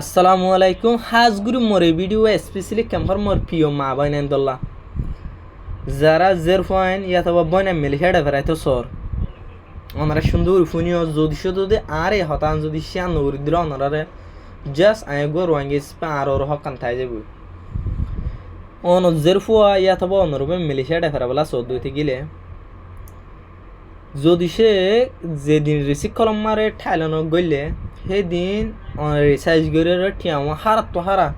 আসসালামু আলাইকুম হাজগুরু মোরে ভিডিও স্পেশালি ক্যাম্পার মোর প্রিয় মা বাইন দল্লা যারা জের ফয়েন ইয়াতবা বয়না মেলে হেডে ফেরাইতো সর ওনারা সুন্দর ফুনিও যদি শুধু আরে হতান যদি শিয়ান নগরী দিল ওনারে জাস্ট আয় গো রোয়াঙ্গে স্পা আর ওর হকান থাই যাবো অন জের ফুয়া ইয়াতবা অনরবে মেলে হেডে ফেরাবলা সর দইতে গেলে যদি সে যেদিন রিসিক কলম মারে ঠাইলানো গইলে সেদিন রিসার্চ করে ঠিয়াও হারাত তো হারা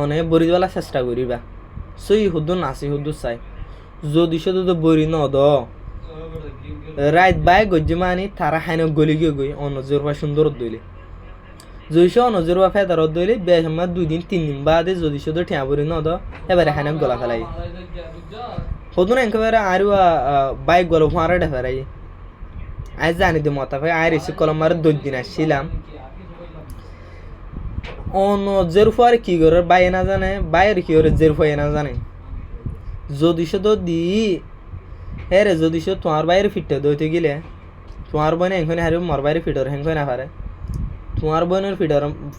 অনে বরিবেলা চেষ্টা করিবা সই হুদু নাচি হুদু চাই যদি সে তো বরি ন দ রাইত বাই গজ্জি মানি তারা হাইন গলি গিয়ে গই অনজোরবা সুন্দর দইলে যদি সে অনজোরবা ফেদারত দইলে বেশ আমার 2 দিন 3 দিন বাদে যদি সে তো ঠিয়া বরি ন দ এবারে হাইন গলা ফেলাই হুদুন একেবারে আর বাইক গলো ফাঁড়া ফেরাই আজ জানি দে মতা ভাই আয় রিসিভ কলম মারে 2 দিন আসছিলাম অন জেরফার কি করে বাইরে না জানে বাইরে কি করে জেরফাই না জানে যদি সে তো দি হ্যাঁ রে যদি সে তোমার বাইরে ফিটতে দইতে গেলে তোমার বোনে এখানে হারিব মোর বাইরে ফিটর হেঙ্কই না পারে তোমার বোনের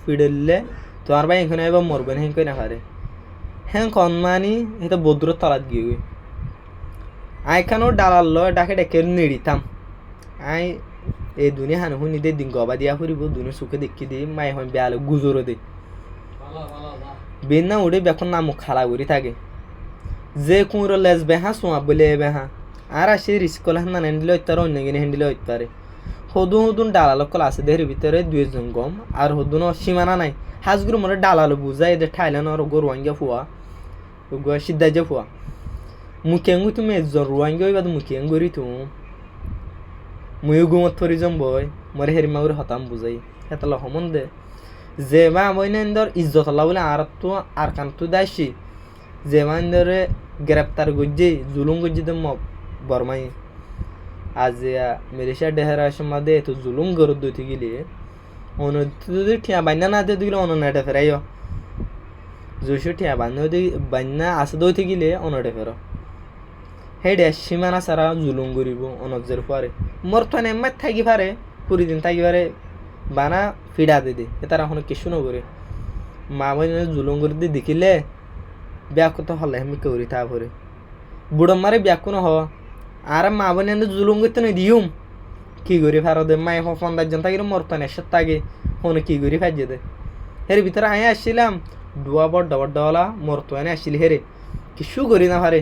ফিডলে তোমার ভাই এখানে আইব মোর বোন হেঙ্কই না পারে হ্যাঁ কনমানি এটা বদ্র তলাত গিয়ে আইখানো ডালার ল ডাকে ডেকে নেড়িতাম আই এই দুনিয়া হানো শুনি দে দিন গবা দিয়া ফুরিব দুনিয়া চুকে দেখি দি মাই হয় বেয়ালে গুজরো দে বেন না উড়ে বেখন নাম খালা করি থাকে যে কুঁড়ো লেজ বেহা সোয়া বলে বেহা আর আসে রিস্কল হান হ্যান্ডেল হইতে পারে অন্য কিনে হ্যান্ডেল হইতে পারে সদু সদুন ডালালো কল আছে দেহের ভিতরে 2 জন গম আর সদুন সীমানা নাই হাজগুলো মনে ডালালো বুঝাই যে ঠাইলানো আর গরুয়াঙ্গা ফুয়া সিদ্ধা যে ফুয়া মুখেঙ্গু তুমি এজন রুয়াঙ্গা হইবা মুখেঙ্গুরি তুমি ময়ো গুমত থরি যাম বই মরে হেরি মাগুর হতাম বুঝাই হেতলা সমন দে যে মা বইনে ইন্দর ইজ্জত আল্লাহ বলে আর কান্তু দাইছি যে মা ইন্দরে গ্রেপ্তার গজ্জি জুলুম গজ্জি দে বরমাই আজ মেরেশা ডেহেরা সময় দে তো জুলুম গরত দইতে গেলে অন যদি ঠিয়া বান্না না দিয়ে দিলে অন নেটে ফেরাইও জুইশো ঠিয়া বান্না আছে দইতে গেলে অনটে ফেরো হেডে সীমানা সারা জুলুম করিব অনজের পরে মোর তো এমাই থাকি পারে পুরিদিন থাকি পারে বানা ফিডা দে তারা এখন কিছু নকরে মা বোন জুলুম করে দিয়ে দেখিলে বিয়া কত হলে আমি করি তা পরে বুড়ো মারে বিয়া কোনো হ আর মা বোন জুলুম করতে নই দিউম কি করি ফারো দে মাই ফন্দার জন থাকি মোর তো নেশার থাকে হনে কি করি ফাইজে দে হের ভিতরে আয় আসছিলাম ডুয়া বড্ডওয়ালা মোর তো এনে আসছিল হেরে কিছু করি না পারে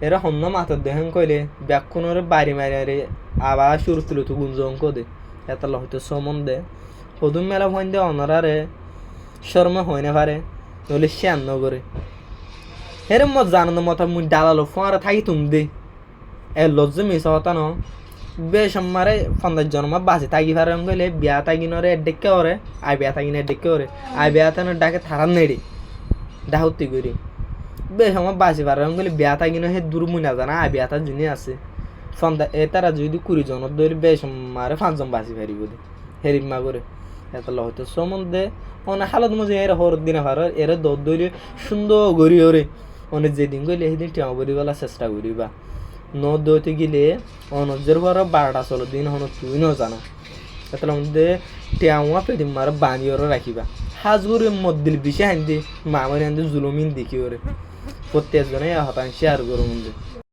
এরা হন্য মাথার দেখেন কইলে ব্যাকুণের বাড়ি মারি আবার শুরু তুলে তো গুঞ্জন দে এত হয়তো সমন দে সদুম মেলা ভয় দে অনারারে শর্মা হয় না পারে নইলে শ্যান করে হেরে মত জানো মতো মুই ডালালো ফোঁয়ারে থাকি তুমি দে এ লজ্জ মিস হতা ন বেশ আমারে 15 জন্ম বাঁচে থাকি পারে কইলে বিয়া থাকি নরে ডেকে ওরে আই বিয়া থাকি না ডেকে ওরে আই বিয়া থাকি ডাকে থারান নেড়ি ডাহতি করি বেশ আমার বাঁচি পারে গেলে বিয়া থাকি না হে দূর মুই না জানা আই বিয়া তার জন্য আছে ফন্দা এ তারা যদি 20 জনের ধরে বেশ মারে 5 জন বাঁচি পারিব দে হেরিমা করে এত হয়তো সমন দে অনেক হালত মজে এর হর দিনে ভার এর দৌড় দৌড়ে সুন্দর গড়ি ওরে অনেক যেদিন গেলে সেদিন টিয়া করিবেলা চেষ্টা করিবা ন দৌড়তে গেলে অনজের পর 12টা 16 দিন হন তুই ন জানো এত মধ্যে টিয়া পেটি মার বাঁধি ওরে রাখিবা হাজগুড়ি মদ্দিল বিষে হান্দি মা মানে জুলুমিন দেখি ওরে প্রত্যেকজনে হতাংশে আর গরম